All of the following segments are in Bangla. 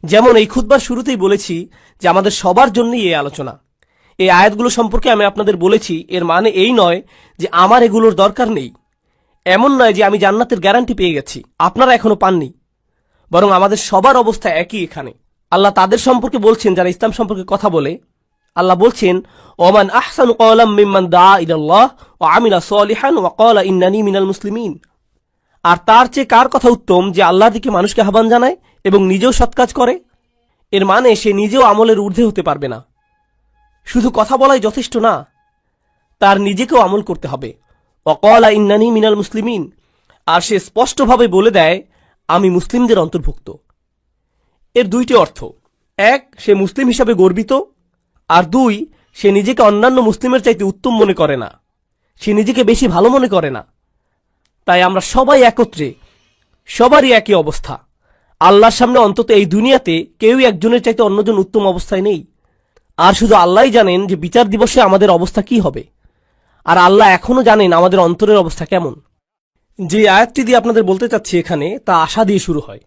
যেমন এই খুতবার শুরুতেই বলেছি যে আমাদের সবার জন্যই এই আলোচনা। এই আয়াতগুলো সম্পর্কে আমি আপনাদের বলেছি, এর মানে এই নয় যে আমার এগুলোর দরকার নেই, এমন নয় যে আমি জান্নাতের গ্যারান্টি পেয়ে গেছি, আপনারা এখনো পাননি, বরং আমাদের সবার অবস্থা একই। এখানে আল্লাহ তাদের সম্পর্কে বলছেন যারা ইসলাম সম্পর্কে কথা বলে। আল্লাহ বলছেন, ওমান আহসানু ক্বালাম মিম্মান দাআ ইলাল্লাহ ওয়া আমিলা সলিহান ওয়া ক্বালা ইন্নানী মিনাল মুসলিমিন। আর তার চেয়ে কার কথা উত্তম যে আল্লাহর দিকে মানুষকে আহ্বান জানায় এবং নিজেও সৎ কাজ করে? এর মানে সে নিজেও আমলের ঊর্ধ্বে হতে পারবে না। শুধু কথা বলাই যথেষ্ট না, তার নিজেকেও আমল করতে হবে। ওয়া ক্বালা ইন্নানী মিনাল মুসলিমিন, আর সে স্পষ্টভাবে বলে দেয় আমি মুসলিমদের অন্তর্ভুক্ত। এর দুইটি অর্থ, এক, সে মুসলিম হিসাবে গর্বিত, আর দুই, সে নিজেকে অন্যান্য মুসলিমের চাইতে উত্তম মনে করে না, সে নিজেকে বেশি ভালো মনে করে না। তাই আমরা সবাই একত্রে, সবারই একই অবস্থা। আল্লাহর সামনে অন্তত এই দুনিয়াতে কেউই একজনের চাইতে অন্যজন উত্তম অবস্থায় নেই। আর শুধু আল্লাহই জানেন যে বিচার দিবসে আমাদের অবস্থা কি হবে, আর আল্লাহ এখনো জানেন আমাদের অন্তরের অবস্থা কেমন। যে আয়াতটি দিয়ে আপনাদের বলতে চাচ্ছি এখানে, তা আশা দিয়ে শুরু হয়।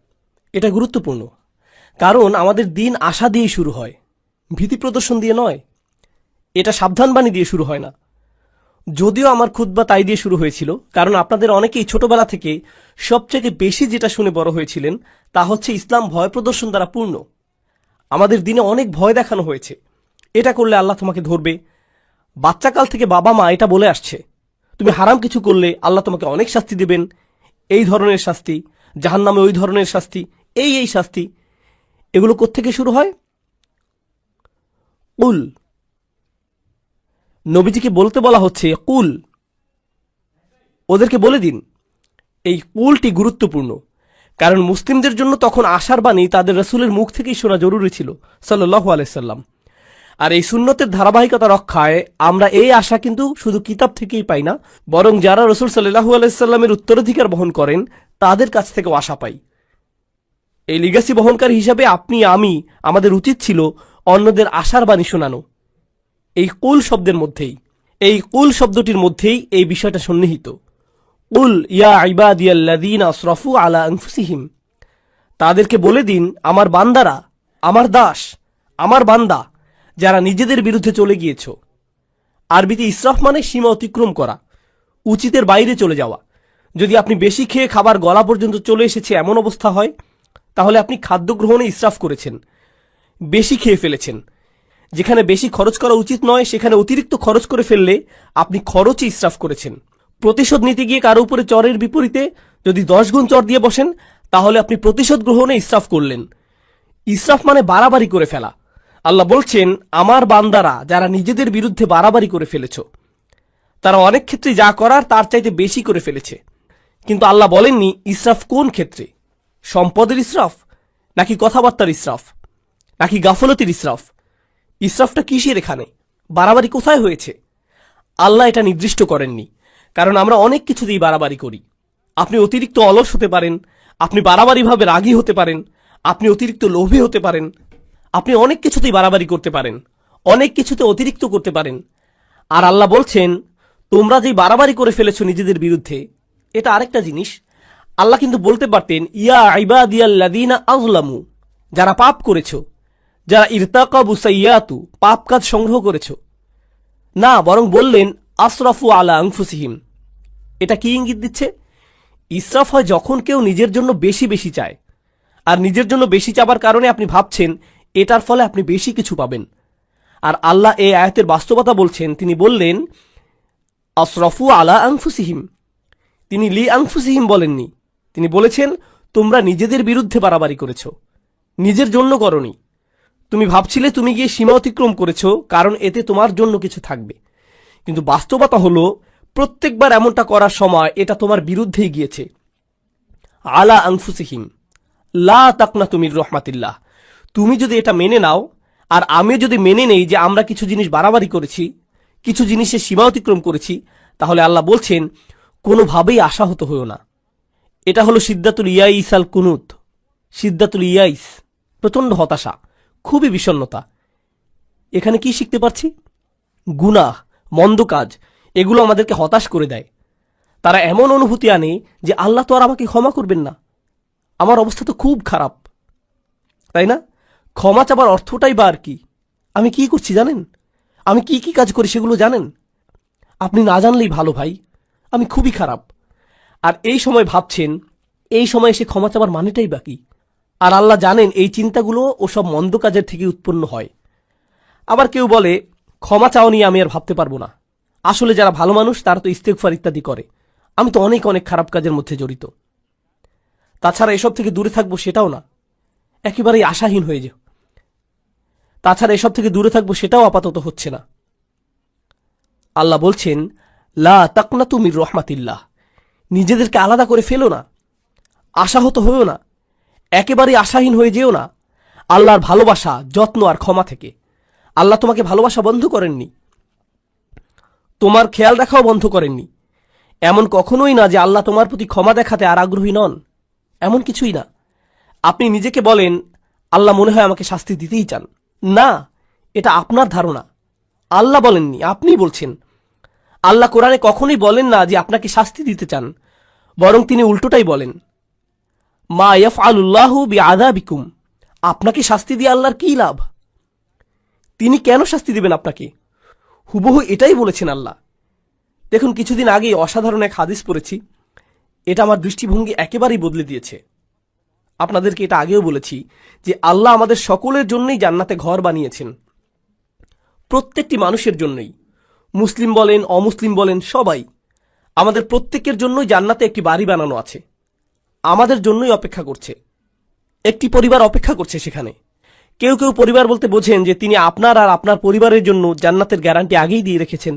এটা গুরুত্বপূর্ণ, কারণ আমাদের দিন আশা দিয়েই শুরু হয়, ভীতি প্রদর্শন দিয়ে নয়। এটা সাবধানবাণী দিয়ে শুরু হয় না। যদিও আমার খুতবা তাই দিয়ে শুরু হয়েছিল, কারণ আপনাদের অনেকেই ছোটবেলা থেকে সবচেয়ে বেশি যেটা শুনে বড় হয়েছিলেন তা হচ্ছে ইসলাম ভয় প্রদর্শন দ্বারা পূর্ণ। আমাদের দিনে অনেক ভয় দেখানো হয়েছে, এটা করলে আল্লাহ তোমাকে ধরবে। বাচ্চাকাল থেকে বাবা মা এটা বলে আসছে, তুমি হারাম কিছু করলে আল্লাহ তোমাকে অনেক শাস্তি দেবেন, এই ধরনের শাস্তি, জাহান্নামে ওই ধরনের শাস্তি, এই শাস্তি। এগুলো কোত্থেকে শুরু হয়? কুল, নবীজিকে বলতে বলা হচ্ছে কুল, ওদেরকে বলে দিন। এই কুলটি গুরুত্বপূর্ণ, কারণ মুসলিমদের জন্য তখন আশার বাণী তাদের রাসূলের মুখ থেকেই শোনা জরুরি ছিল, সাল্লাল্লাহু আলাইহি সাল্লাম। আর এই সুন্নতের ধারাবাহিকতা রক্ষায় আমরা এই আশা কিন্তু শুধু কিতাব থেকেই পাই না, বরং যারা রাসূল সাল্লাল্লাহু আলাইহি সাল্লামের উত্তরাধিকার বহন করেন তাদের কাছ থেকেও আশা পাই। এই লিগাসি বহনকারী হিসাবে আপনি আমি, আমাদের উচিত ছিল অন্যদের আশার বাণী শোনানো। এই কুল শব্দের মধ্যেই, এই কুল শব্দটির মধ্যেই এই বিষয়টা সন্নিহিত। কুল ইয়া ইবাদিয়াল্লাযীনা আসরাফু আলা আনফুসিহিম, তাদেরকে বলে দিন আমার বান্দারা, আমার দাস, আমার বান্দা যারা নিজেদের বিরুদ্ধে চলে গিয়েছ। আরবিতে ইসরাফ মানে সীমা অতিক্রম করা, উচিতের বাইরে চলে যাওয়া। যদি আপনি বেশি খেয়ে খাবার গলা পর্যন্ত চলে এসেছে এমন অবস্থা হয়, তাহলে আপনি খাদ্য গ্রহণে ইসরাফ করেছেন, বেশি খেয়ে ফেলেছেন। যেখানে বেশি খরচ করা উচিত নয় সেখানে অতিরিক্ত খরচ করে ফেললে আপনি খরচে ইসরাফ করেছেন। প্রতিশোধ নিতে গিয়ে কারো উপরে চরের বিপরীতে যদি 10 গুণ চর দিয়ে বসেন, তাহলে আপনি প্রতিশোধ গ্রহণে ইসরাফ করলেন। ইসরাফ মানে বাড়াবাড়ি করে ফেলা। আল্লাহ বলছেন আমার বান্দারা যারা নিজেদের বিরুদ্ধে বাড়াবাড়ি করে ফেলেছ, তারা অনেক ক্ষেত্রে যা করার তার চাইতে বেশি করে ফেলেছে। কিন্তু আল্লাহ বলেননি ইসরাফ কোন ক্ষেত্রে, সম্পদের ইসরাফ, নাকি কথাবার্তার ইসরাফ, নাকি গাফলতির ইসরাফ। ইসরাফটা কিসের এখানে, বাড়াবাড়ি কোথায় হয়েছে? আল্লাহ এটা নির্দিষ্ট করেননি, কারণ আমরা অনেক কিছুতেই বাড়াবাড়ি করি। আপনি অতিরিক্ত অলস হতে পারেন, আপনি বাড়াবাড়িভাবে রাগী হতে পারেন, আপনি অতিরিক্ত লোভী হতে পারেন, আপনি অনেক কিছুতেই বাড়াবাড়ি করতে পারেন, অনেক কিছুতে অতিরিক্ত করতে পারেন। আর আল্লাহ বলছেন তোমরা যেই বাড়াবাড়ি করে ফেলেছো নিজেদের বিরুদ্ধে, এটা আরেকটা জিনিস। আল্লাহ কিন্তু বলতে পারতেন ইয়া ইবাদিয়াল্লাযীনা আযলামু, যারা পাপ করেছো, যারা ইরতাকাবু সাইয়্যাতু, পাপ কাজ সংগ্রহ করেছো। না, বরং বললেন আসরাফু আলা আনফুসিহিম। এটা কি ইঙ্গিত দিচ্ছে? ইসরাফ হয় যখন কেউ নিজের জন্য বেশি বেশি চায়, আর নিজের জন্য বেশি চাবার কারণে আপনি ভাবছেন এটার ফলে আপনি বেশি কিছু পাবেন। আর আল্লাহ এই আয়াতের বাস্তবতা বলছেন, তিনি বললেন আসরাফু আলা আনফুসিহিম, তিনি লি আনফুসিহিম বলেননি। তিনি বলেছেন তোমরা নিজেদের বিরুদ্ধে বাড়াবাড়ি করেছ, নিজের জন্য করনি। তুমি ভাবছিলে তুমি গিয়ে সীমা অতিক্রম করেছ কারণ এতে তোমার জন্য কিছু থাকবে, কিন্তু বাস্তবতা হলো প্রত্যেকবার এমনটা করার সময় এটা তোমার বিরুদ্ধেই গিয়েছে। আলা আনফুসিহিম লা তাকনাতু মির রাহমাতিল্লাহ। তুমি যদি এটা মেনে নাও, আর আমি যদি মেনে নেই যে আমরা কিছু জিনিস বাড়াবাড়ি করেছি, কিছু জিনিসের সীমা অতিক্রম করেছি, তাহলে আল্লাহ বলছেন কোনোভাবেই আশাহত হইও না। এটা হলো সিদ্দাতুল ইয়াইস আল কুনুত। সিদ্দাতুল ইয়াইস, প্রচন্ড হতাশা, খুবই বিষণ্ণতা। এখানে কি শিখতে পারছি? গুনাহ, মন্দ কাজ, এগুলো আমাদেরকে হতাশ করে দেয়। তারা এমন অনুভূতি আনে যে আল্লাহ তো আর আমাকে ক্ষমা করবেন না, আমার অবস্থা তো খুব খারাপ। তাই না? ক্ষমা চাবার অর্থটাই বা আর কি? আমি কি করছি জানেন? আমি কি কি কাজ করি সেগুলো জানেন? আপনি না জানলেই ভালো ভাই, আমি খুবই খারাপ। আর এই সময় ভাবছেন, এই সময় এসে ক্ষমা চাবার মানেটাই বাকি। আর আল্লাহ জানেন এই চিন্তাগুলো ওসব মন্দ কাজের থেকে উৎপন্ন হয়। আবার কেউ বলে, ক্ষমা চাওয়া নিয়ে আমি আর ভাবতে পারবো না। আসলে যারা ভালো মানুষ তারা তো ইস্তেগফার ইত্যাদি করে, আমি তো অনেক অনেক খারাপ কাজের মধ্যে জড়িত। তাছাড়া এসব থেকে দূরে থাকবো সেটাও না, একেবারেই আশাহীন হয়ে যাও। তাছাড়া এসব থেকে দূরে থাকবো সেটাও আপাতত হচ্ছে না। আল্লাহ বলছেন, লা তাকনাতু মির রহমাতিল্লাহ, নিজেদেরকে আলাদা করে ফেলো না, আশাহত হয়েও না, একেবারেই আশাহীন হয়ে যেও না আল্লাহর ভালোবাসা, যত্ন আর ক্ষমা থেকে। আল্লাহ তোমাকে ভালোবাসা বন্ধ করেননি, তোমার খেয়াল রাখাও বন্ধ করেননি। এমন কখনোই না যে আল্লাহ তোমার প্রতি ক্ষমা দেখাতে আর আগ্রহী নন, এমন কিছুই না। আপনি নিজেকে বলেন, আল্লাহ মনে হয় আমাকে শাস্তি দিতেই চান। না, এটা আপনার ধারণা, আল্লাহ বলেননি, আপনি বলছেন। আল্লাহ কোরআনে কখনোই বলেন না যে আপনাকে শাস্তি দিতে চান, বরং তিনি উল্টোটাই বলেন, মা ইয়াফআলুল্লাহু বিআযাবিকুম, আপনাকে শাস্তি দিয়ে আল্লাহর কি লাভ? তিনি কেন শাস্তি দিবেন আপনাকে? হুবহু এটাই বলেছেন আল্লাহ। দেখুন, কিছুদিন আগেই অসাধারণ এক হাদিস পড়েছি, এটা আমার দৃষ্টিভঙ্গি একেবারেই বদলে দিয়েছে। আপনাদেরকে এটা আগেও বলেছি যে আল্লাহ আমাদের সকলের জন্যই জান্নাতে ঘর বানিয়েছেন, প্রত্যেকটি মানুষের জন্যই, মুসলিম বলেন অমুসলিম বলেন সবাই, আমাদের প্রত্যেকের জন্যই জান্নাতে একটি বাড়ি বানানো আছে, আমাদের জন্যই অপেক্ষা করছে। একটি পরিবার অপেক্ষা করছে সেখানে। কেউ কেউ পরিবার বলতে বোঝেন যে তিনি আপনার আর আপনার পরিবারের জন্য জান্নাতের গ্যারান্টি আগেই দিয়ে রেখেছেন।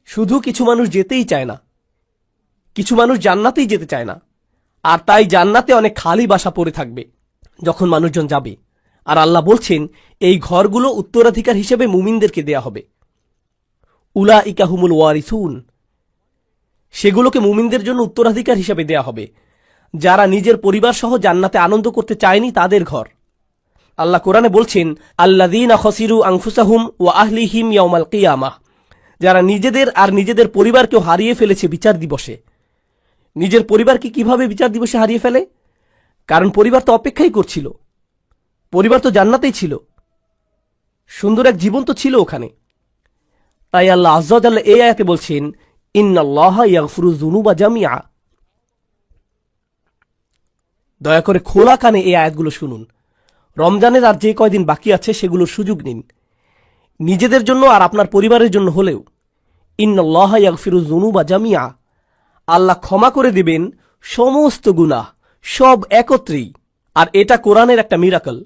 শুধু কিছু মানুষ যেতেই চায় না, কিছু মানুষ জান্নাতেই যেতে চায় না, আর তাই জান্নাতে অনেক খালি বাসা পড়ে থাকবে যখন মানুষজন যাবে। আর আল্লাহ বলছেন এই ঘরগুলো উত্তরাধিকার হিসেবে মুমিনদেরকে দেয়া হবে। উলাইকা হুমুল ওয়ারিসুন, সেগুলোকে মুমিনদের জন্য উত্তরাধিকার হিসেবে দেয়া হবে। যারা নিজের পরিবার সহ জান্নাতে আনন্দ করতে চায়নি তাদের ঘর। আল্লাহ কোরআনে বলছেন, আল্লাযীনা খাসিরু আনফুসাহুম ওয়া আহলিহিম ইয়াওমাল কিয়ামাহ, যারা নিজেদের আর নিজেদের পরিবারকেও হারিয়ে ফেলেছে বিচার দিবসে। নিজের পরিবারকে কিভাবে বিচার দিবসে হারিয়ে ফেলে? কারণ পরিবার তো অপেক্ষাই করছিল, পরিবার তো জান্নাতেই ছিল, সুন্দর এক জীবন তো ছিল ওখানে। তাই আল্লাহ আযজা ওয়া জাল্লা এই আয়াতে বলছেন, ইন্নাল্লাহা ইয়াগফিরুয যুনুবা জামিআ। দয়া করে খোলা কানে এই আয়াতগুলো শুনুন। রমজানের আর যে কয়দিন বাকি আছে সেগুলোর সুযোগ নিন, নিজেদের জন্য আর আপনার পরিবারের জন্য হলেও। ইন্নাল্লাহা ইয়াগফিরুয যুনুবা জামিআ, আল্লাহ ক্ষমা করে দিবেন সমস্ত গুনাহ, সব একত্রেই। আর এটা কোরআনের একটা মিরাকল।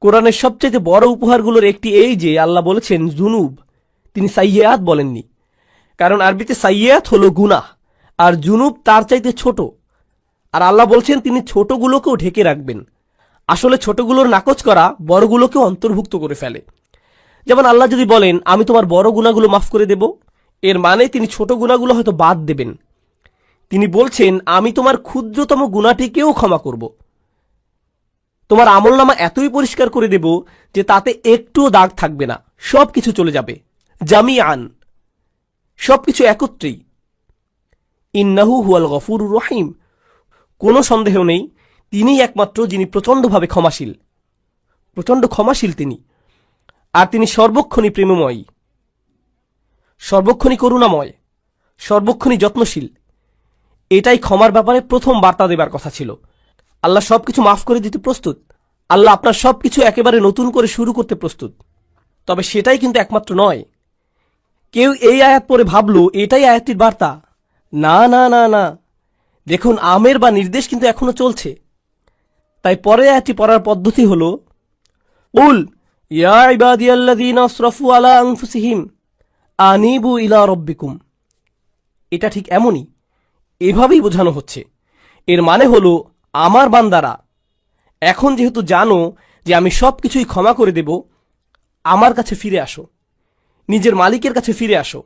কোরআনের সবচেয়ে বড় উপহারগুলোর একটি এই যে আল্লাহ বলেছেন জুনুব, তিনি সাইয়্যাত বলেননি। কারণ আরবিতে সাইয়্যাত হলো গুনাহ, আর জুনুব তার চাইতে ছোট। আর আল্লাহ বলছেন তিনি ছোটগুলোকেও ঢেকে রাখবেন। আসলে ছোটগুলোর নাকচ করা বড়গুলোকেও অন্তর্ভুক্ত করে ফেলে। যেমন আল্লাহ যদি বলেন আমি তোমার বড় গুনাহগুলো মাফ করে দেব, এর মানে তিনি ছোট গুনাহগুলো হয়তো বাদ দেবেন। তিনি বলছেন আমি তোমার ক্ষুদ্রতম গুনাহটিকেও ক্ষমা করব, তোমার আমলনামা এতই পরিষ্কার করে দেব যে তাতে একটুও দাগ থাকবে না, সবকিছু চলে যাবে জামিআন, সবকিছু একত্রেই। ইন্নাহু হুয়াল গফুরুর রহিম, কোনো সন্দেহ নেই তিনিই একমাত্র যিনি প্রচণ্ডভাবে ক্ষমাশীল, প্রচণ্ড ক্ষমাশীল তিনি। আর তিনি সর্বক্ষণই প্রেমময়ী, সর্বক্ষণই করুণাময়, সর্বক্ষণই যত্নশীল। এটাই ক্ষমার ব্যাপারে প্রথম বার্তা দেবার কথা ছিল। আল্লাহ সবকিছু মাফ করে দিতে প্রস্তুত, আল্লাহ আপনার সবকিছু একেবারে নতুন করে শুরু করতে প্রস্তুত। তবে সেটাই কিন্তু একমাত্র নয়। কেউ এই আয়াত পড়ে ভাবলো এটাই আয়াতটির বার্তা। না না না না, দেখুন আমের বা নির্দেশ কিন্তু এখনো চলছে। তাই পরে আয়াতটি পড়ার পদ্ধতি হলো, উল ইয়া ইবাদিয়াল্লাযীনা আসরাফু আলা আনফুসিহিম আনিবু ইলা রাব্বিকুম। এটা ঠিক এমনই, এভাবেই বোঝানো হচ্ছে। এর মানে হলো আমার বান্দারা, এখন যেহেতু জানো যে আমি সবকিছুই ক্ষমা করে দেব, আমার কাছে ফিরে আসো, নিজের মালিকের কাছে ফিরে আসো।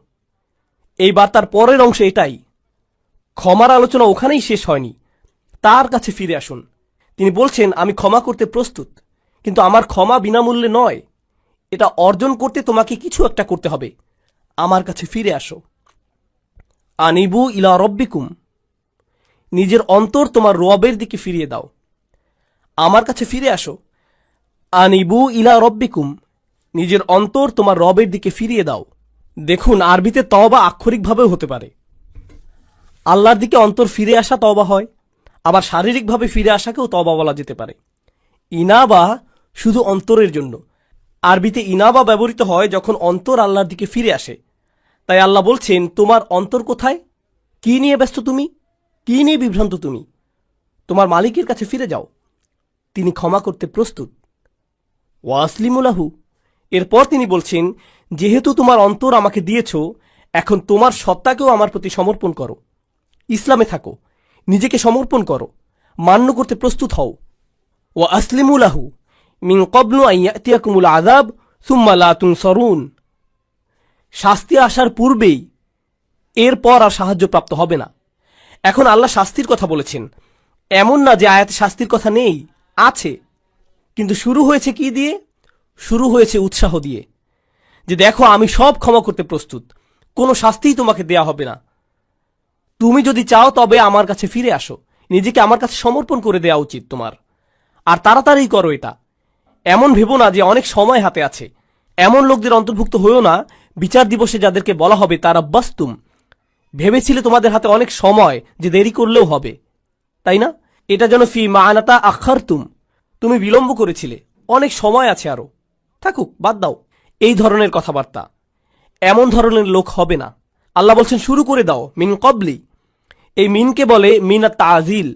এই বার্তার পরের অংশে এটাই। ক্ষমার আলোচনা ওখানেই শেষ হয়নি, তার কাছে ফিরে আসুন। তিনি বলছেন আমি ক্ষমা করতে প্রস্তুত, কিন্তু আমার ক্ষমা বিনামূল্যে নয়, এটা অর্জন করতে তোমাকে কিছু একটা করতে হবে। আমার কাছে ফিরে আসো। আনিবু ইলা রব্বিকুম, নিজের অন্তর তোমার রবের দিকে ফিরিয়ে দাও, আমার কাছে ফিরে আসো। আনিবু ইলা রব্বিকুম, নিজের অন্তর তোমার রবের দিকে ফিরিয়ে দাও। দেখুন, আরবিতে তওবা আক্ষরিকভাবেও হতে পারে। আল্লাহর দিকে অন্তর ফিরে আসা তওবা হয়, আবার শারীরিকভাবে ফিরে আসাকেও তওবা বলা যেতে পারে। ইনাবা শুধু অন্তরের জন্য। আরবিতে ইনাবা ব্যবহৃত হয় যখন অন্তর আল্লাহর দিকে ফিরে আসে। তাই আল্লাহ বলছেন, তোমার অন্তর কোথায়? কি নিয়ে ব্যস্ত তুমি? কি নিয়ে বিভ্রান্ত তুমি? তোমার মালিকের কাছে ফিরে যাও, তিনি ক্ষমা করতে প্রস্তুত। ওয়াসলিমুলাহু, এরপর তিনি বলছেন, যেহেতু তোমার অন্তর আমাকে দিয়েছ, এখন তোমার সত্তাকেও আমার প্রতি সমর্পণ করো, ইসলামে থাকো, নিজেকে সমর্পণ করো, মান্য করতে প্রস্তুত হও। ওয়া আসলিমুলাহু মিন ক্বাবলু আন ইয়াতিয়াকুমুল আযাব সুম্মা লা তুনসারুন, শাস্তি আসার পূর্বেই এরপর আর সাহায্য প্রাপ্ত হবে না। এখন আল্লাহ শাস্তির কথা বলেছেন, এমন না যে আয়াতে শাস্তির কথা নেই, আছে, কিন্তু শুরু হয়েছে কি দিয়ে? শুরু হয়েছে উৎসাহ দিয়ে, যে দেখো আমি সব ক্ষমা করতে প্রস্তুত, কোনো শাস্তিই তোমাকে দেয়া হবে না। তুমি যদি চাও তবে আমার কাছে ফিরে আসো, নিজেকে আমার কাছে সমর্পণ করে দেওয়া উচিত তোমার, আর তাড়াতাড়ি করো এটা। এমন ভেবো না যে অনেক সময় হাতে আছে। এমন লোকদের অন্তর্ভুক্ত হয়েও না বিচার দিবসে যাদেরকে বলা হবে তারা বাস্তুম, ভেবেছিলে তোমাদের হাতে অনেক সময় যে দেরি করলেও হবে, তাই না? এটা যেন ফি মাআনাতা আখারতুম, তুমি বিলম্ব করেছিলে, অনেক সময় আছে আরো, থাকুক, বাদ দাও। এই ধরনের কথাবার্তা, এমন ধরনের লোক হবে না। আল্লাহ বলছেন শুরু করে দাও, মিন কবলি। এই মিনকে বলে মিনা তাজিল,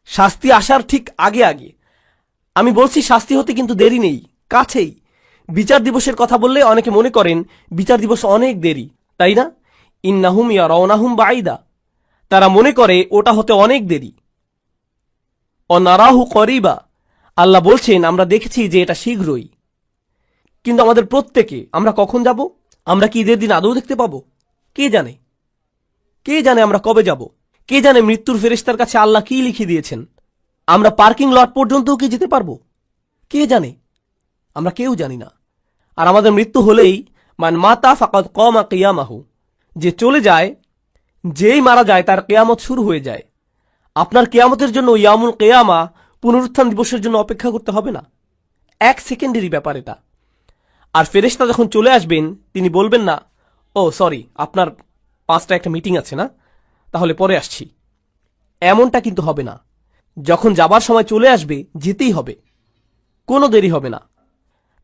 শাস্তি আসার ঠিক আগে আগে। আমি বলছি শাস্তি হতে কিন্তু দেরি নেই, কাছেই। বিচার দিবসের কথা বললে অনেকে মনে করেন বিচার দিবস অনেক দেরি, তাই না? ইন্নাহুম ইয়ারাউনাহুম বাঈদা, তারা মনে করে ওটা হতে অনেক দেরি। অনারাহু করিবা, আল্লাহ বলছেন আমরা দেখেছি যে এটা শীঘ্রই। কিন্তু আমাদের প্রত্যেকে আমরা কখন যাব? আমরা কি ঈদের দিন আদৌ দেখতে পাবো? কে জানে? কে জানে আমরা কবে যাব? কে জানে মৃত্যুর ফেরেশতার কাছে আল্লাহ কি লিখে দিয়েছেন? আমরা পার্কিং লট পর্যন্তও কি যেতে পারবো? কে জানে? আমরা কেউ জানি না। আর আমাদের মৃত্যু হলেই মান মাতা ফাকাদ কামা কিয়ামাহু, যে চলে যায়, যেই মারা যায় তার কিয়ামত শুরু হয়ে যায়। আপনার কিয়ামতের জন্য ইয়ামুল কিয়ামা, পুনরুত্থান দিবসের জন্য অপেক্ষা করতে হবে না। এক সেকেন্ডেরই ব্যাপার এটা। আর ফেরেশতা যখন চলে আসবেন তিনি বলবেন না, ও সরি, আপনার 5টা একটা মিটিং আছে না, তাহলে পরে আসছি। এমনটা কিন্তু হবে না। যখন যাবার সময় চলে আসবে যেতেই হবে, কোনো দেরি হবে না।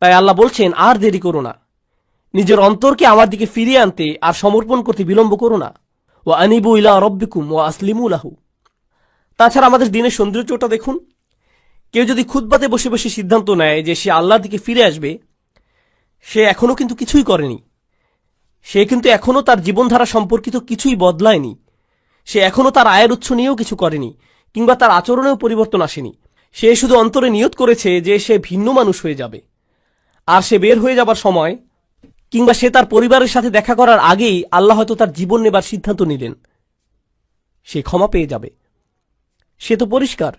তাই আল্লাহ বলছেন আর দেরি করো না, নিজের অন্তরকে আমার দিকে ফিরিয়ে আনতে আর সমর্পণ করতে বিলম্ব করো না। ওয়া আনিবু ইলা রব্বিকুম ওয়া আসলিমু লাহু। তাছাড়া আমাদের দিনের সৌন্দর্যটা দেখুন। কেউ যদি খুতবাতে বসে বসে সিদ্ধান্ত নেয় যে সে আল্লাহর দিকে ফিরে আসবে, সে এখনো কিন্তু কিছুই করেনি। সে কিন্তু এখনো তার জীবনধারা সম্পর্কিত কিছুই বদলায়নি। সে এখনো তার আয়ের উৎস নিয়েও কিছু করেনি, কিংবা তার আচরণেও পরিবর্তন আসেনি। সে শুধু অন্তরে নিয়ত করেছে যে সে ভিন্ন মানুষ হয়ে যাবে, আর সে বের হয়ে যাবার সময় কিংবা সে তার পরিবারের সাথে দেখা করার আগেই আল্লাহ হয়তো তার জীবন নেবার সিদ্ধান্ত নিলেন। সে ক্ষমা পেয়ে যাবে। সে তো পরিষ্কার,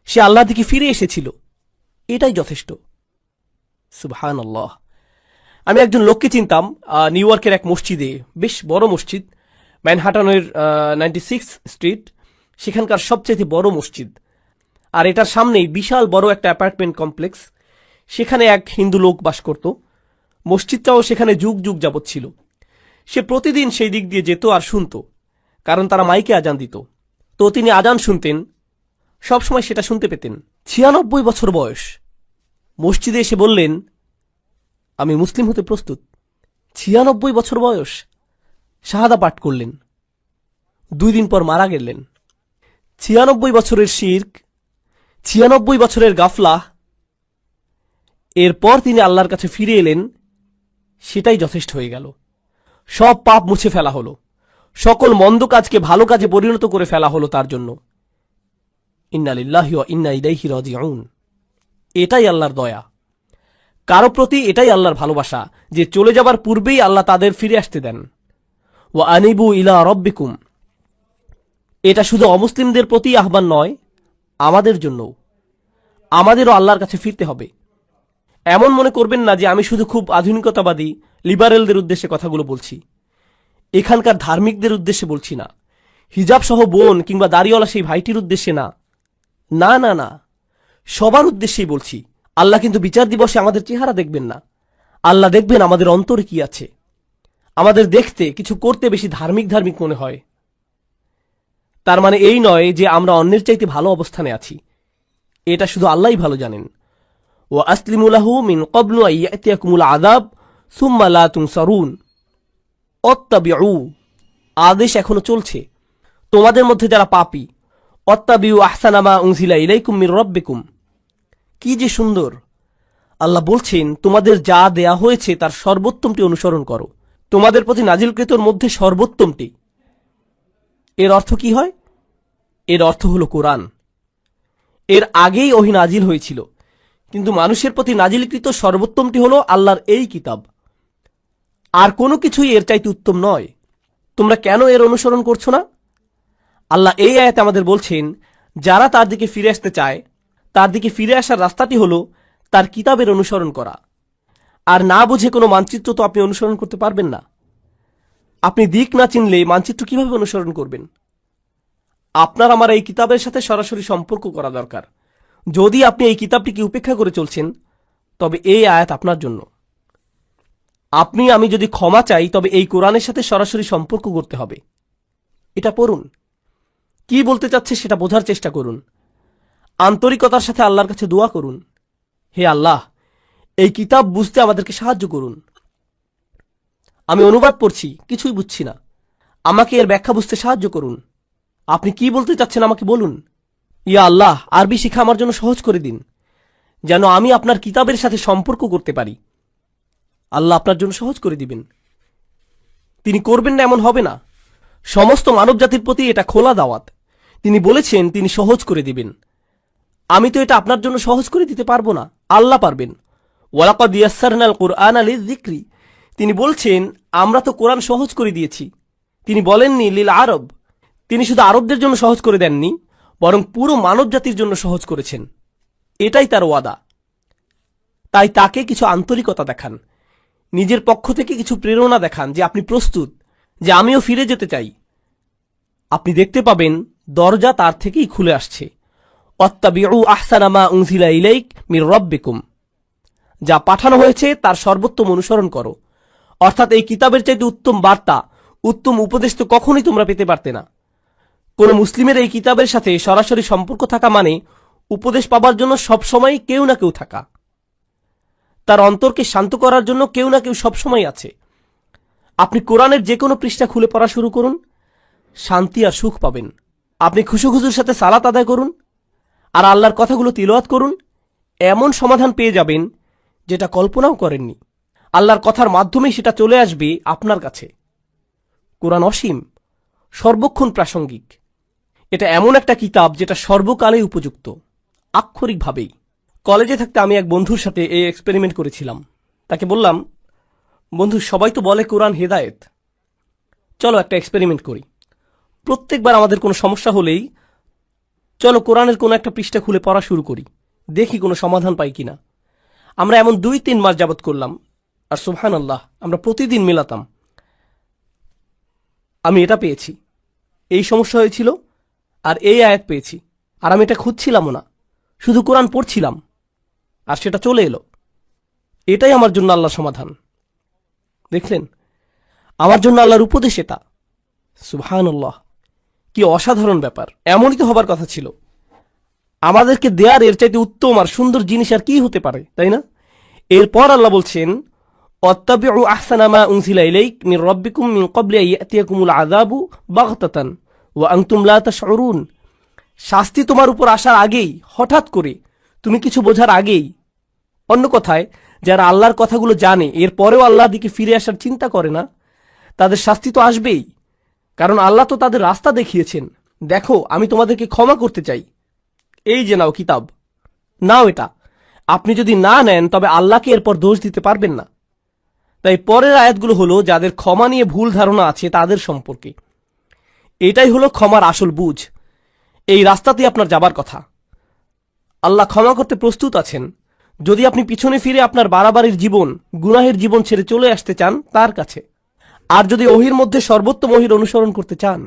সে আল্লাহর দিকে ফিরে এসেছিল, এটাই যথেষ্ট। সুবহানাল্লাহ। আমি একজন লোককে চিনতাম নিউ ইয়র্কের এক মসজিদে, বেশ বড় মসজিদ, ম্যানহাটনের 96 স্ট্রিট, সেখানকার সবচেয়ে বড় মসজিদ। আর এটার সামনেই বিশাল বড় একটা অ্যাপার্টমেন্ট কমপ্লেক্স। সেখানে এক হিন্দু লোক বাস করত। মসজিদটাও সেখানে যুগ যুগ যাবৎ ছিল। সে প্রতিদিন সেই দিক দিয়ে যেত আর শুনত, কারণ তারা মাইকে আজান দিত। তো তিনি আজান শুনতেন, সবসময় সেটা শুনতে পেতেন। 96 বছর বয়স। মসজিদে এসে বললেন, আমি মুসলিম হতে প্রস্তুত। 96 বছর বয়স। শাহাদা পাঠ করলেন। 2 দিন পর মারা গেলেন। 96 বছরের শিরক, 96 বছরের গাফলা। এরপর তিনি আল্লাহর কাছে ফিরে এলেন, সেটাই যথেষ্ট হয়ে গেল। সব পাপ মুছে ফেলা হলো, সকল মন্দ কাজকে ভালো কাজে পরিণত করে ফেলা হলো তার জন্য। ইন্না লিল্লাহি ওয়া ইন্না ইলাইহি রাজিউন। এটাই আল্লাহর দয়া কারো প্রতি, এটাই আল্লাহর ভালোবাসা, যে চলে যাবার পূর্বেই আল্লাহ তাদের ফিরে আসতে দেন। ওয়া আনিবু ইলা রব্বিকুম, এটা শুধু অমুসলিমদের প্রতি আহ্বান নয়, আমাদের জন্যও। আমাদেরও আল্লাহর কাছে ফিরতে হবে। এমন মনে করবেন না যে আমি শুধু খুব আধুনিকতাবাদী লিবারেলদের উদ্দেশ্যে কথাগুলো বলছি। এখানকার ধার্মিকদের উদ্দেশ্যে বলছি না, হিজাব সহ বোন কিংবা দাড়িওয়ালা সেই ভাইটির উদ্দেশ্যে না, না না না, সবার উদ্দেশ্যেই বলছি। আল্লাহ কিন্তু বিচার দিবসে আমাদের চেহারা দেখবেন না, আল্লাহ দেখবেন আমাদের অন্তরে কি আছে। আমাদের দেখতে কিছু করতে বেশি ধার্মিক ধার্মিক মনে হয়, তার মানে এই নয় যে আমরা অন্যের চাইতে ভালো অবস্থানে আছি, এটা শুধু আল্লাহই ভালো জানেন। ও আসলিমু লাহু মিন ক্বাবলু আন ইয়াতিয়াকুমুল আযাব সুম্মা লা তুনসারুন। অত্তাবিউ, আদেশ এখনো চলছে, তোমাদের মধ্যে যারা পাপী, অত্তাবিউ আহসানা মা উনজিলা ইলাইকুম মির রাব্বিকুম। কি যে সুন্দর! আল্লাহ বলছেন, তোমাদের যা দেয়া হয়েছে তার সর্বোত্তমটি অনুসরণ করো, তোমাদের প্রতি নাজিলকৃতর মধ্যে সর্বোত্তমটি। এর অর্থ কি হয়? এর অর্থ হলো কোরআন। এর আগেই ওহী নাজিল হয়েছিল, কিন্তু মানুষের প্রতি নাজিলকৃত সর্বোত্তমটি হলো আল্লাহর এই কিতাব। আর কোনো কিছুই এর চাইতে উত্তম নয়। তোমরা কেন এর অনুসরণ করছো না? আল্লাহ এই আয়াতে আমাদের বলছেন, যারা তার দিকে ফিরে আসতে চায়, তার দিকে ফিরে আসার রাস্তাটি হলো তার কিতাবের অনুসরণ করা। আর না বুঝে কোনো মানচিত্র তো আপনি অনুসরণ করতে পারবেন না। আপনি দিক না চিনলে মানচিত্র কিভাবে অনুসরণ করবেন? আপনার আমার এই কিতাবের সাথে সরাসরি সম্পর্ক করা দরকার। যদি আপনি এই কিতাবটিকে উপেক্ষা করে চলছেন, তবে এই আয়াত আপনার জন্য। আপনি আমি যদি ক্ষমা চাই, তবে এই কোরআনের সাথে সরাসরি সম্পর্ক করতে হবে। এটা পড়ুন, কি বলতে চাচ্ছে সেটা বোঝার চেষ্টা করুন, আন্তরিকতার সাথে আল্লাহর কাছে দোয়া করুন, হে আল্লাহ, এই কিতাব বুঝতে আমাদেরকে সাহায্য করুন। আমি অনুবাদ পড়ছি, কিছুই বুঝছি না, আমাকে এর ব্যাখ্যা বুঝতে সাহায্য করুন। আপনি কি বলতে চাচ্ছেন আমাকে বলুন। ইয়া আল্লাহ, আরবি শিখা আমার জন্য সহজ করে দিন, যেন আমি আপনার কিতাবের সাথে সম্পর্ক করতে পারি। আল্লাহ আপনার জন্য সহজ করে দিবেন। তিনি করবেন না এমন হবে না। সমস্ত মানব জাতির প্রতি এটা খোলা দাওয়াত। তিনি বলেছেন তিনি সহজ করে দিবেন। আমি তো এটা আপনার জন্য সহজ করে দিতে পারবো না, আল্লাহ পারবেন। ওয়ালাকাদ ইয়াসসারনাল কুরআনা লিযিকরি, তিনি বলছেন আমরা তো কোরআন সহজ করে দিয়েছি। তিনি বলেননি লিল আরব, তিনি শুধু আরবদের জন্য সহজ করে দেননি, বরং পুরো মানব জাতির জন্য সহজ করেছেন। এটাই তার ওয়াদা। তাই তাকে কিছু আন্তরিকতা দেখান, নিজের পক্ষ থেকে কিছু প্রেরণা দেখান যে আপনি প্রস্তুত, যে আমিও ফিরে যেতে চাই। আপনি দেখতে পাবেন দরজা তার থেকেই খুলে আসছে। অত্তাবিউ আহসানা মা উনজিলা ইলাইক মির রাব্বিকুম, যা পাঠানো হয়েছে তার সর্বোত্তম অনুসরণ করো। অর্থাৎ এই কিতাবের চাইতে উত্তম বার্তা, উত্তম উপদেশ তো কখনোই তোমরা পেতে পারতে না। কোন মুসলিমের এই কিতাবের সাথে সরাসরি সম্পর্ক থাকা মানে উপদেশ পাবার জন্য সবসময় কেউ না কেউ থাকা, তার অন্তরকে শান্ত করার জন্য কেউ না কেউ সবসময় আছে। আপনি কোরআনের যে কোনো পৃষ্ঠা খুলে পড়া শুরু করুন, শান্তি আর সুখ পাবেন। আপনি খুশুখুজুর সাথে সালাত আদায় করুন আর আল্লাহর কথাগুলো তিলাওয়াত করুন, এমন সমাধান পেয়ে যাবেন যেটা কল্পনাও করেননি। আল্লাহর কথার মাধ্যমেই সেটা চলে আসবে আপনার কাছে। কোরআন অসীম, সর্বক্ষণ প্রাসঙ্গিক। এটা এমন একটা কিতাব যেটা সর্বকালেই উপযুক্ত, আক্ষরিকভাবেই। কলেজে থাকতে আমি এক বন্ধুর সাথে এই এক্সপেরিমেন্ট করেছিলাম। তাকে বললাম, বন্ধু, সবাই তো বলে কোরআন হেদায়েত, চলো একটা এক্সপেরিমেন্ট করি। প্রত্যেকবার আমাদের কোনো সমস্যা হলেই চলো কোরআনের কোনো একটা পৃষ্ঠা খুলে পড়া শুরু করি, দেখি কোনো সমাধান পাই কিনা। আমরা এমন 2-3 মাস যাবত করলাম, আর সুবহানাল্লাহ, আমরা প্রতিদিন মেলাতাম। আমি এটা পেয়েছি, এই সমস্যা হয়েছিল, আর এই আয়াত পেয়েছি, আর আমি এটা খুঁজছিলামও না, শুধু কোরআন পড়ছিলাম আর সেটা চলে এলো। এটাই আমার জন্য আল্লাহর সমাধান। দেখলেন, আমার জন্য আল্লাহর উপদেশ এটা। সুবহানাল্লাহ, কি অসাধারণ ব্যাপার! এমনই তো হবার কথা ছিল। আমাদেরকে দেয়ার এর চাইতে উত্তম আর সুন্দর জিনিস আর কি হতে পারে, তাই না? এরপর আল্লাহ বলছেন, অত্তাবিউ আহসানা মা উনজিলা ইলাইক মির রাব্বিকুম মিন ক্বাবলি আন ইয়াতিয়াকুমুল আযাবু বাগতাতান ওয়া আনতুম লা তাশউরুন। শাস্তি তোমার উপর আসার আগেই, হঠাৎ করে, তুমি কিছু বোঝার আগেই। অন্য কথায়, যারা আল্লাহর কথাগুলো জানে এরপরেও আল্লাহর দিকে ফিরে আসার চিন্তা করে না, তাদের শাস্তি তো আসবেই। কারণ আল্লাহ তো তাদের রাস্তা দেখিয়েছেন। দেখো, আমি তোমাদেরকে ক্ষমা করতে চাই, এই যে নাও কিতাব, নাও এটা। আপনি যদি না নেন তবে আল্লাহকে এরপর দোষ দিতে পারবেন না। তাই পরের আয়াতগুলো হলো যাদের ক্ষমা নিয়ে ভুল ধারণা আছে তাদের সম্পর্কে। এটাই হলো ক্ষমার আসল বুঝ। এই রাস্তাতে আপনার যাবার কথা। আল্লাহ ক্ষমা করতে প্রস্তুত আছেন, যদি আপনি পিছনে ফিরে আপনার বাড়াবাড়ির জীবন, গুনাহের জীবন ছেড়ে চলে আসতে চান তার কাছে। আর যদি ওহির মধ্যে সর্বোত্তম ওহির অনুসরণ করতে চান,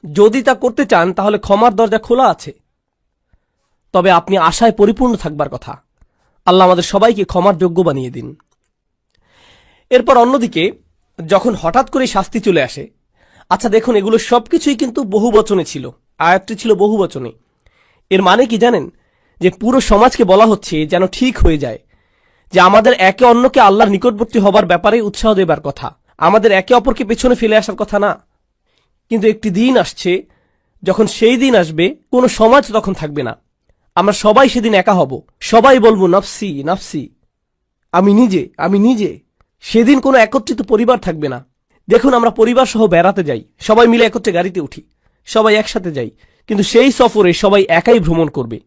যদি তা করতে চান, তাহলে ক্ষমার দরজা খোলা আছে। তবে আপনি আশায় পরিপূর্ণ থাকবার কথা। আল্লাহ আমাদের সবাইকে ক্ষমার যোগ্য বানিয়ে দিন। এরপর অন্যদিকে যখন হঠাৎ করে শাস্তি চলে আসে, আচ্ছা দেখুন, এগুলো সবকিছুই কিন্তু বহু বচনে ছিল, আয়াতটি ছিল বহু বচনে। এর মানে কি জানেন? যে পুরো সমাজকে বলা হচ্ছে যেন ঠিক হয়ে যায়, যে আমাদের একে অন্যকে আল্লাহর নিকটবর্তী হবার ব্যাপারে উৎসাহ দেবার কথা, আমাদের একে অপরকে পেছনে ফেলে আসার কথা না। কিন্তু একটি দিন আসছে, যখন সেই দিন আসবে কোনো সমাজ তখন থাকবে না, আমরা সবাই সেদিন একা হব, সবাই বলবো নফসি নফসি, আমি নিজে আমি নিজে। সেদিন কোনো একত্রিত পরিবার থাকবে না। দেখুন, আমরা পরিবার সহ বেড়াতে যাই, সবাই মিলে একত্রে গাড়িতে উঠি, সবাই একসাথে যাই, কিন্তু সেই সফরে সবাই একাই ভ্রমণ করবে,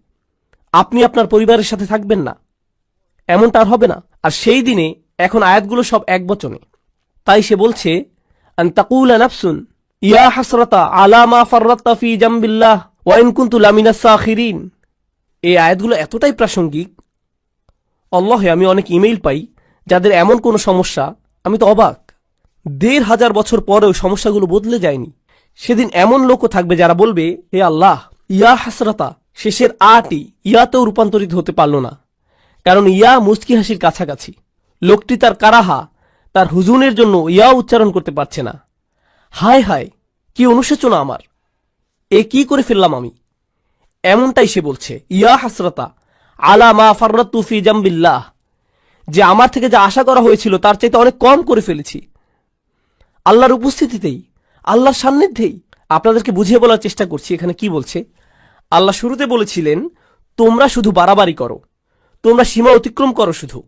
আপনি আপনার পরিবারের সাথে থাকবেন না, এমনটা আর হবে না। আর সেই দিনে এখন আয়াতগুলো সব এক বচনে, তাই সে বলছে আন তাকুলা নাফসুন ইয়া হাসরাতা আলা মা ফাররাততা ফি জামবিল্লাহ ওয়া ইন কুনতু লামিনাস সাখিরিন। এই আয়াতগুলো এতটাই প্রাসঙ্গিক, আল্লাহে আমি অনেক ইমেইল পাই যাদের এমন কোনো সমস্যা, আমি তো অবাক। ১,৫০০ বছর পরেও সমস্যাগুলো বদলে যায়নি। সেদিন এমন লোকও থাকবে যারা বলবে, হে আল্লাহ, ইয়া হাসরাতা শেষের আটি ইয়াতেও রূপান্তরিত হতে পারল না, কারণ ইয়া মুস্কি হাসির কাছাকাছি। লোকটি তার কারাহা, তার হুজুনের জন্য ইয়া উচ্চারণ করতে পারছে না। হায় হায়, কি অনুশোচনা আমার, এ কি করে ফেললাম আমি। এমনটাই সে বলছে, ইয়া হাসরাতা আলা মা ফাররাতু ফি জামবিল্লাহ, যে আমার থেকে যা আশা করা হয়েছিল তার চাইতে অনেক কম করে ফেলেছি। আল্লাহর উপস্থিতিতেই, আল্লাহর সান্নিধ্যেই। আপনাদেরকে বুঝিয়ে বলার চেষ্টা করছি এখানে কি বলছে। আল্লাহ শুরুতে বলেছিলেন, তোমরা শুধু বাড়াবাড়ি করো, তোমরা সীমা অতিক্রম করো শুধু,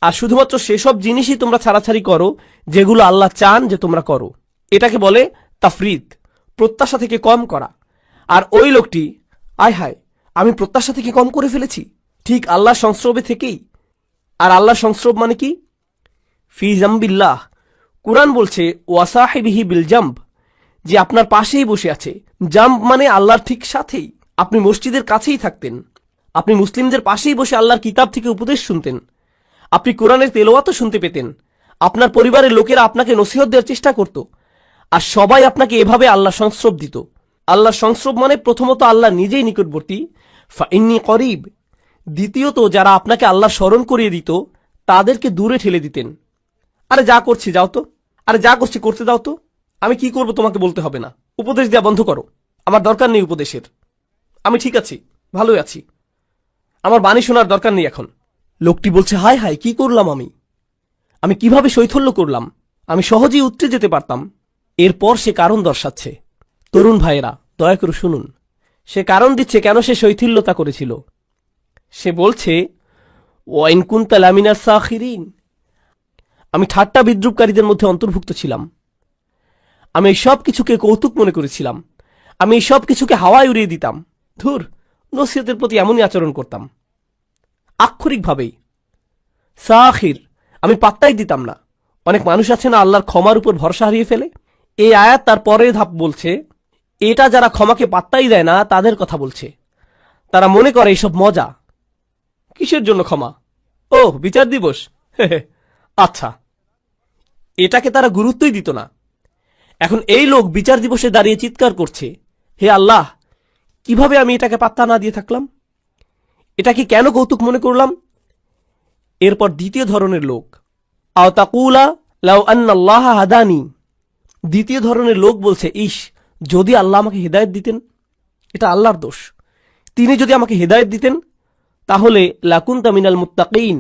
আর শুধুমাত্র সেসব জিনিসই তোমরা ছাড়াছাড়ি করো যেগুলো আল্লাহ চান যে তোমরা করো। এটাকে বলে তাফরিদ, প্রত্যাশা থেকে কম করা। আর ওই লোকটি, আয় হায়, আমি প্রত্যাশা থেকে কম করে ফেলেছি, ঠিক আল্লাহর সংস্রবে থেকেই। আর আল্লাহর সংস্রব মানে কি? ফি জামবিল্লাহ। কুরআন বলছে ওয়াসাহিবিহি বিল জাম্ব, যে আপনার পাশেই বসে আছে। জাম্ব মানে আল্লাহর ঠিক সাথেই। আপনি মসজিদের কাছেই থাকতেন, আপনি মুসলিমদের পাশেই বসে আল্লাহর কিতাব থেকে উপদেশ শুনতেন, আপনি কোরআনের তেলাওয়াতও শুনতে পেতেন, আপনার পরিবারের লোকেরা আপনাকে নসিহত দেওয়ার চেষ্টা করত, আর সবাই আপনাকে এভাবে আল্লাহ সংস্রব দিত। আল্লাহ সংস্রব মানে প্রথমত আল্লাহ নিজেই নিকটবর্তী, ফাইন্নী করিব। দ্বিতীয়ত যারা আপনাকে আল্লাহ স্মরণ করিয়ে দিত তাদেরকে দূরে ঠেলে দিতেন। আরে যা করছি যাও তো, আরে যা করছি করতে দাও তো, আমি কি করব তোমাকে বলতে হবে না, উপদেশ দেওয়া বন্ধ করো, আমার দরকার নেই উপদেশের, আমি ঠিক আছি, ভালোই আছি, আমার বাণী শোনার দরকার নেই এখন। লোকটি বলছে, হায় হায়, কি করলাম আমি কিভাবে শৈথল্য করলাম, আমি সহজেই উতরে যেতে পারতাম। এরপর সে কারণ দর্শাচ্ছে। তরুণ ভাইয়েরা, দয়া করে শুনুন, সে কারণ দিচ্ছে কেন সে শৈথিল্যতা করেছিল। সে বলছে, ওয়াইন কুনতা লামিনাস সাখিরিন, আমি ঠাট্টা বিদ্রুপকারীদের মধ্যে অন্তর্ভুক্ত ছিলাম, আমি এই সব কিছুকে কৌতুক মনে করেছিলাম, আমি এই সব কিছুকে হাওয়ায় উড়িয়ে দিতাম। ধুর, নসিহতের প্রতি এমনই আচরণ করতাম, আক্ষরিকভাবেই। সাখির, আমি পাত্তাই দিতাম না। অনেক মানুষ আছে না আল্লাহর ক্ষমার উপর ভরসা হারিয়ে ফেলে। এই আয়াত তার পরের ধাপ বলছে, এটা যারা ক্ষমাকে পাত্তাই দেয় না তাদের কথা বলছে। তারা মনে করে এসব মজা, কিসের জন্য ক্ষমা, ও বিচার দিবস, আচ্ছা, এটাকে তারা গুরুত্বই দিত না। এখন এই লোক বিচার দিবসে দাঁড়িয়ে চিৎকার করছে, হে আল্লাহ, কিভাবে আমি এটাকে পাত্তা না দিয়ে থাকলাম, এটাকে কেন কৌতুক মনে করলাম। এরপর দ্বিতীয় ধরনের লোক, আও তাকুলা লাউ আন্নাল্লাহ হাদানি, দ্বিতীয় ধরনের লোক বলছে, ইস, যদি আল্লাহ আমাকে হেদায়েত দিতেন, এটা আল্লাহর দোষ, তিনি যদি আমাকে হেদায়েত দিতেন তাহলে লাকুনতা মিনাল মুত্তাকিন,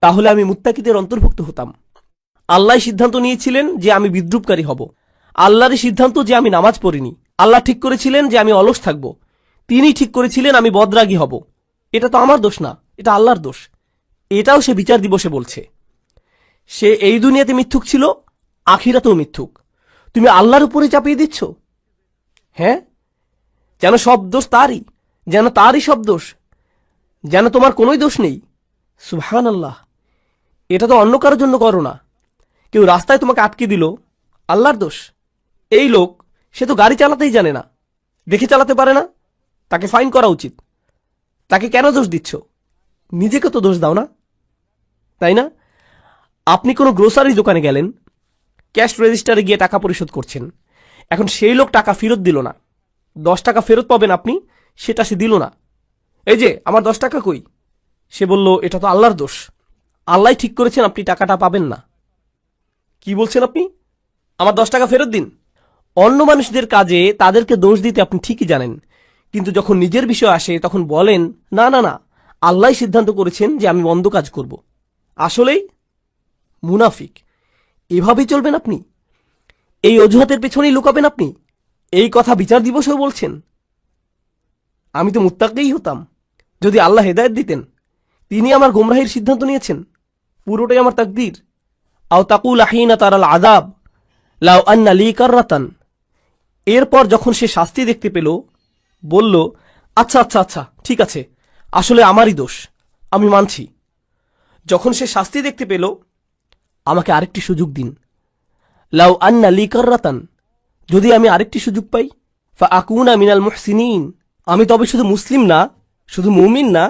তাহলে আমি মুত্তাকিদের অন্তর্ভুক্ত হতাম। আল্লাহ সিদ্ধান্ত নিয়েছিলেন যে আমি বিদ্রুপকারী হব, আল্লাহরই সিদ্ধান্ত যে আমি নামাজ পড়িনি, আল্লাহ ঠিক করেছিলেন যে আমি অলস থাকব, তিনি ঠিক করেছিলেন আমি বদরাগী হব। এটা তো আমার দোষ না, এটা আল্লাহর দোষ। এটাও সে বিচার দিবসে বলছে। সে এই দুনিয়াতে মিথ্যুক ছিল, আখিরাতেও মিথ্যুক। তুমি আল্লাহর উপরে চাপিয়ে দিচ্ছ, হ্যাঁ, যেন সব দোষ তারই, যেন তারই সব দোষ, যেন তোমার কোনোই দোষ নেই। সুবহানাল্লাহ, এটা তো অন্য কারোর জন্য করো না। কেউ রাস্তায় তোমাকে আটকে দিল, আল্লাহর দোষ। এই লোক, সে তো গাড়ি চালাতেই জানে না, দেখে চালাতে পারে না, তাকে ফাইন করা উচিত। তাকে কেন দোষ দিচ্ছ? নিজেকে তো দোষ দাও না, তাই না? আপনি কোনো গ্রোসারি দোকানে গেলেন, ক্যাশ রেজিস্টারে গিয়ে টাকা পরিশোধ করছেন, এখন সেই লোক টাকা ফেরত দিল না, 10 টাকা ফেরত পাবেন আপনি, সেটা সে দিল না। এই যে আমার 10 টাকা কই, সে বলল, এটা তো আল্লাহর দোষ, আল্লাহ ঠিক করেছেন আপনি টাকাটা পাবেন না। কি বলছেন আপনি? আমার 10 টাকা ফেরত দিন। অন্য মানুষদের কাজে তাদেরকে দোষ দিতে আপনি ঠিকই জানেন, কিন্তু যখন নিজের বিষয় আসে তখন বলেন, না না না, আল্লাহ সিদ্ধান্ত করেছেন যে আমি মন্দ কাজ করব। আসলেই মুনাফিক। এভাবেই চলবেন আপনি? এই অজুহাতের পেছনেই লুকাবেন আপনি? এই কথা বিচার দিবসেও বলছেন? আমি তো মুত্তাকিই হতাম যদি আল্লাহ হেদায়েত দিতেন। তিনি আমার গোমরাহির সিদ্ধান্ত নিয়েছেন। পুরোটাই আমার তাকদীর। আও তাকুল হিনা তারাল আযাব লাউ আন্না লি কাররাতান। এরপর যখন সে শাস্তি দেখতে পেল, বলল, আচ্ছা আচ্ছা আচ্ছা, ঠিক আছে, আসলে আমারই দোষ, আমি মানছি। যখন সে শাস্তি দেখতে পেল, আমাকে আরেকটি সুযোগ দিন। লাউ আন্না লি কাররাতান, যদি আমি আরেকটি সুযোগ পাই, ফা আকুনা মিনাল মুহসিনিন, আমি তবে শুধু মুসলিম না, শুধু মুমিন না,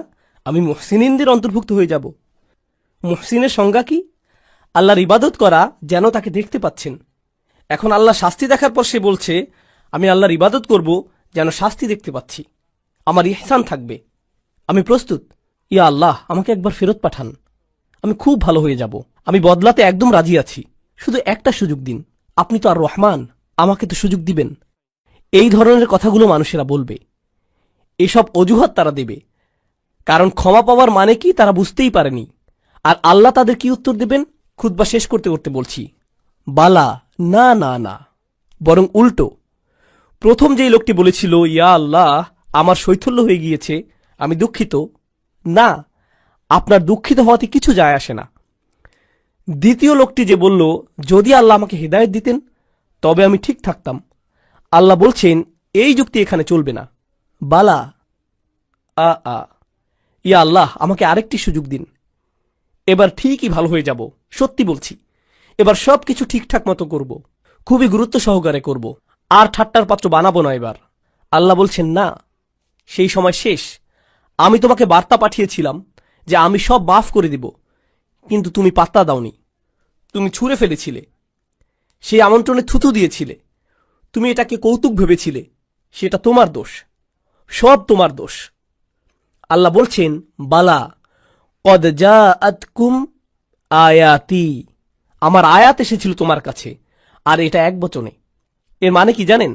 আমি মুহসিনিনদের অন্তর্ভুক্ত হয়ে যাব। মুহসিনের সংজ্ঞা কি? আল্লাহর ইবাদত করা যেন তাকে দেখতে পাচ্ছেন। এখন আল্লাহ শাস্তি দেখার পর সে বলছে, আমি আল্লাহর ইবাদত করব যেন শাস্তি দেখতে পাচ্ছি, আমার ইহসান থাকবে। আমি প্রস্তুত। ইয়া আল্লাহ, আমাকে একবার ফেরত পাঠান, আমি খুব ভালো হয়ে যাব। আমি বদলাতে একদম রাজি আছি, শুধু একটা সুযোগ দিন। আপনি তো আর রহমান, আমাকে তো সুযোগ দিবেন। এই ধরনের কথাগুলো মানুষেরা বলবে, এসব অজুহাত তারা দেবে, কারণ ক্ষমা পাওয়ার মানে কি তারা বুঝতেই পারেনি। আর আল্লাহ তাদের কি উত্তর দেবেন? খুতবা শেষ করতে করতে বলছি, বালা, না না না, বরং উল্টো। প্রথম যেই লোকটি বলেছিল, ইয়া আল্লাহ, আমার শৈথল্য হয়ে গিয়েছে, আমি দুঃখিত, না, আপনার দুঃখিত হওয়াতে কিছু যায় আসে না। দ্বিতীয় লোকটি যে বলল, যদি আল্লাহ আমাকে হেদায়েত দিতেন তবে আমি ঠিক থাকতাম, আল্লাহ বলছেন এই যুক্তি এখানে চলবে না। বালা, ইয়া আল্লাহ, আমাকে আরেকটি সুযোগ দিন, এবার ঠিকই ভালো হয়ে যাব, সত্যি বলছি, এবার সবকিছু ঠিকঠাক মতো করব, খুবই গুরুত্ব সহকারে করব, আর ঠাট্টার পাত্র বানাবো না এবার। আল্লাহ বলছেন, না, সেই সময় শেষ। আমি তোমাকে বার্তা পাঠিয়েছিলাম যে আমি সব মাফ করে দিব, কিন্তু তুমি পাত্তা দাওনি, তুমি ছুঁড়ে ফেলেছিলে, সেই আমন্ত্রণে থুতু দিয়েছিলে, তুমি এটাকে কৌতুক ভেবেছিলে, সেটা তোমার দোষ, সব তোমার দোষ। আল্লাহ বলছেন, বালা, কদ জাআতকুম আয়াতি, আমার আয়াত এসেছিল তোমার কাছে, আর এটা একবচনে। এর মানে কি জানেন?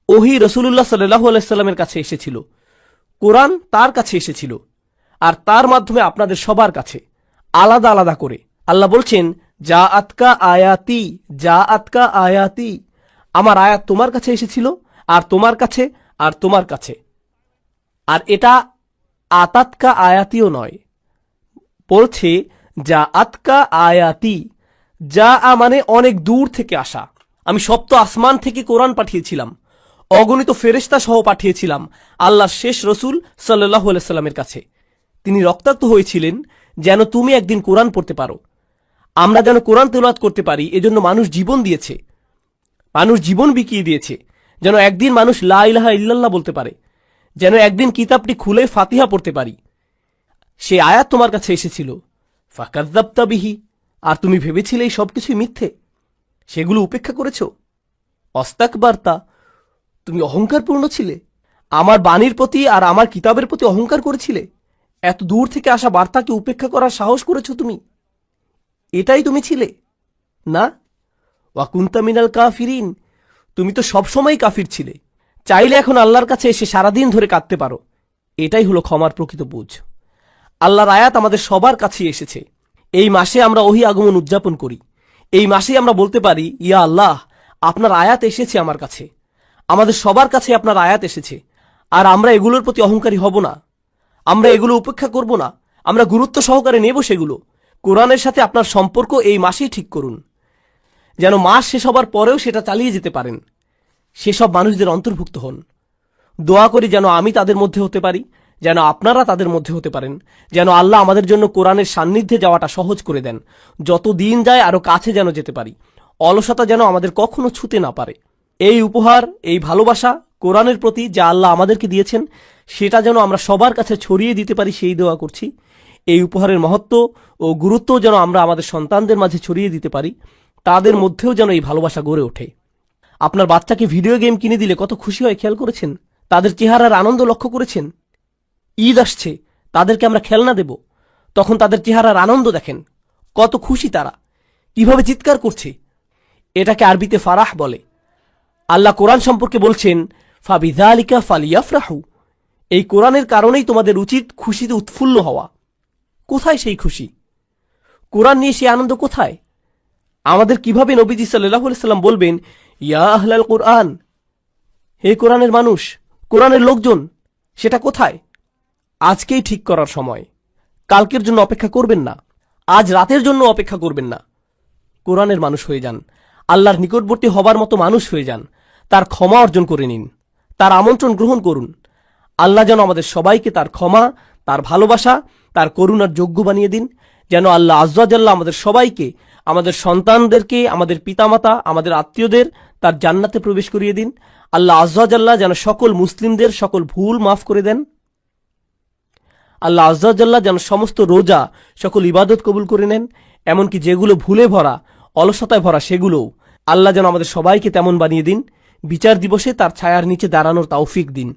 ওহী রাসূলুল্লাহ সাল্লাল্লাহু আলাইহি সাল্লামের কাছে এসেছিল, কোরআন তার কাছে এসেছিল, আর তার মাধ্যমে আপনাদের সবার কাছে আলাদা আলাদা করে। আল্লাহ বলছেন, জাআতকা আয়াতি, জাআতকা আয়াতি, আমার আয়াত তোমার কাছে এসেছিল, আর তোমার কাছে, আর তোমার কাছে। আর এটা আতাতকা আয়াতিও নয়, বলছে জাআতকা আয়াতি। যা মানে অনেক দূর থেকে আসা। আমি সপ্ত আসমান থেকে কোরআন পাঠিয়েছিলাম, অগণিত ফেরেশতা সহ পাঠিয়েছিলাম আল্লাহর শেষ রসুল সাল্লাল্লাহু আলাইহি সাল্লামের কাছে। তিনি রক্তাক্ত হয়েছিলেন যেন তুমি একদিন কোরআন পড়তে পারো, আমরা যেন কোরআন তেলাওয়াত করতে পারি। এজন্য মানুষ জীবন দিয়েছে, মানুষ জীবন বিকিয়ে দিয়েছে, যেন একদিন মানুষ লা ইলাহা ইল্লাল্লাহ বলতে পারে, যেন একদিন কিতাবটি খুলে ফাতিহা পড়তে পারি। সে আয়াত তোমার কাছে এসেছিল, ফাকাযযাবতা বিহি, আর তুমি ভেবেছিলে এই সবকিছুই মিথ্যে, সেগুলো উপেক্ষা করেছ। অস্তাকবারতা, তুমি অহংকারপূর্ণ ছিলে, আমার বাণীর প্রতি আর আমার কিতাবের প্রতি অহংকার করেছিলে। এত দূর থেকে আসা বার্তাকে উপেক্ষা করার সাহস করেছ তুমি, এটাই তুমি ছিলে না? ওয়াকুনতা মিনাল কাফিরিন, তুমি তো সবসময় কাফির ছিলে। চাইলে এখন আল্লাহর কাছে এসে সারাদিন ধরে কাঁদতে পারো। এটাই হলো ক্ষমার প্রকৃত বুঝ। আল্লাহর আয়াত আমাদের সবার কাছে এসেছে। এই মাসে আমরা ওহী আগমন উদযাপন করি। এই মাসেই আমরা বলতে পারি, ইয়া আল্লাহ, আপনার আয়াত এসেছে আমার কাছে, আমাদের সবার কাছে আপনার আয়াত এসেছে, আর আমরা এগুলোর প্রতি অহংকারী হব না, আমরা এগুলো উপেক্ষা করব না, আমরা গুরুত্ব সহকারে নেব সেগুলো। কোরআনের সাথে আপনার সম্পর্ক এই মাসেই ঠিক করুন, যেন মাস শেষ হবার পরেও সেটা চালিয়ে যেতে পারেন। সেসব মানুষদের অন্তর্ভুক্ত হন। দোয়া করি যেন আমি তাদের মধ্যে হতে পারি, যেন আপনারা তাদের মধ্যে হতে পারেন, যেন আল্লাহ আমাদের জন্য কোরআনের সান্নিধ্যে যাওয়াটা সহজ করে দেন। যত দিন যায় আরো কাছে যেন যেতে পারি, অলসতা যেন আমাদের কখনো ছুতে না পারে। এই উপহার, এই ভালোবাসা কোরআনের প্রতি যা আল্লাহ আমাদেরকে দিয়েছেন, সেটা যেন আমরা সবার কাছে ছড়িয়ে দিতে পারি, সেই দোয়া করছি। এই উপহারের মহত্ব ও গুরুত্ব যেন আমরা আমাদের সন্তানদের মাঝে ছড়িয়ে দিতে পারি, তাদের মধ্যেও যেন এই ভালোবাসা গড়ে ওঠে। আপনার বাচ্চাকে ভিডিও গেম কিনে দিলে কত খুশি হয় খেয়াল করেছেন? তাদের চেহারার আনন্দ লক্ষ্য করেছেন? ঈদ আসছে, তাদেরকে আমরা খেলনা দেব, তখন তাদের চেহারার আনন্দ দেখেন, কত খুশি তারা, কিভাবে চিৎকার করছে। এটাকে আরবিতে ফারাহ বলে। আল্লাহ কোরআন সম্পর্কে বলছেন, ফাবিযালিকা ফালিয়াফরাহু, এই কোরআনের কারণেই তোমাদের উচিত খুশিতে উৎফুল্ল হওয়া। কোথায় সেই খুশি? কোরআন নিয়ে সেই আনন্দ কোথায়? আমাদের কিভাবে নবীজি সাল্লাল্লাহু আলাইহি সাল্লাম বলবেন, ইয়া আহলাল কোরআন, হে কোরআনের মানুষ, কোরআনের লোকজন, সেটা কোথায়? আজকেই ঠিক করার সময়। কালকের জন্য অপেক্ষা করবেন না, আজ রাতের জন্য অপেক্ষা করবেন না। কোরআনের মানুষ হয়ে যান, আল্লাহর নিকটবর্তী হবার মতো মানুষ হয়ে যান, তার ক্ষমা অর্জন করে নিন, তার আমন্ত্রণ গ্রহণ করুন। আল্লাহ যেন আমাদের সবাইকে তার ক্ষমা, তার ভালোবাসা, তার করুণার যোগ্য বানিয়ে দিন। যেন আল্লাহ আয্যা ওয়া জাল্লা আমাদের সবাইকে, আমাদের সন্তানদেরকে, আমাদের পিতামাতা, আমাদের আত্মীয়দের তার জান্নাতে প্রবেশ করিয়ে দিন। আল্লাহ আয্যা ওয়া জাল্লা যেন সকল মুসলিমদের সকল ভুল মাফ করে দেন। আল্লাহ আয্যা ওয়া জাল্লা যেন সমস্ত রোজা, সকল ইবাদত কবুল করে নেন, এমনকি যেগুলো ভুলে ভরা, অলসতায় ভরা, সেগুলোও আল্লাহ যেন আমাদের সবাইকে তেমন বানিয়ে দিন। বিচার দিবসে তার ছায়ার নিচে দাঁড়ানোর তৌফিক দিন।